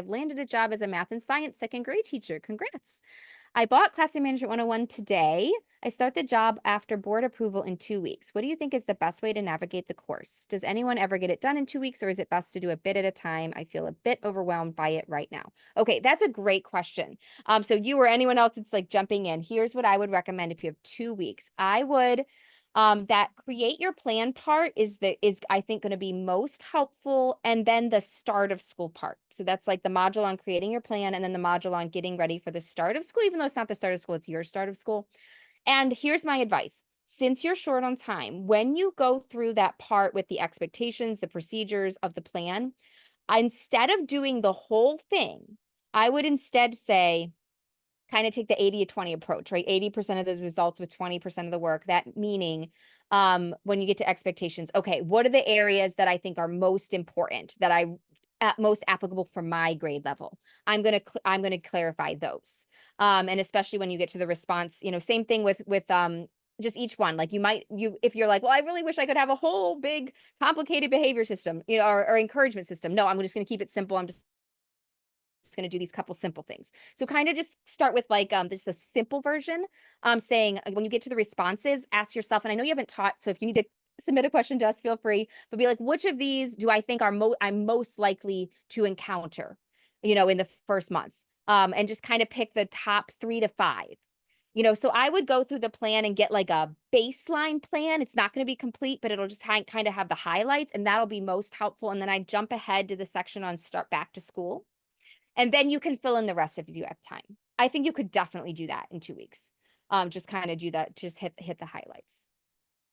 I've landed a job as a math and science second grade teacher. Congrats. I bought Classroom Management 101 today. I start the job after board approval in 2 weeks. What do you think is the best way to navigate the course? Does anyone ever get it done in 2 weeks, or is it best to do a bit at a time? I feel a bit overwhelmed by it right now. Okay, that's a great question. So you or anyone else that's like jumping in, here's what I would recommend if you have 2 weeks. I would that create your plan part is I think going to be most helpful, and then the start of school part. So that's like the module on creating your plan, and then the module on getting ready for the start of school, even though it's not the start of school, it's your start of school. And here's my advice. Since you're short on time, when you go through that part with the expectations, the procedures of the plan, instead of doing the whole thing, I would instead say, kind of take the 80 to 20 approach, right? 80% of the results with 20% of the work. That meaning, when you get to expectations, okay, what are the areas that I think are most important, that I most applicable for my grade level? I'm gonna clarify those. And especially when you get to the response, same thing with just each one. Like you if you're like, well, I really wish I could have a whole big complicated behavior system, or encouragement system. No, I'm just gonna keep it simple. I'm just going to do these couple simple things. So kind of just start with like this is a simple version. Saying when you get to the responses, ask yourself, and I know you haven't taught, so if you need to submit a question to us, feel free, but be like, which of these do I think I'm most likely to encounter, in the first month? And just kind of pick the top 3 to 5. So I would go through the plan and get like a baseline plan. It's not going to be complete, but it'll just kind of have the highlights, and that'll be most helpful. And then I jump ahead to the section on start back to school, and then you can fill in the rest if you have time. I think you could definitely do that in 2 weeks. Just kinda do that, just hit the highlights.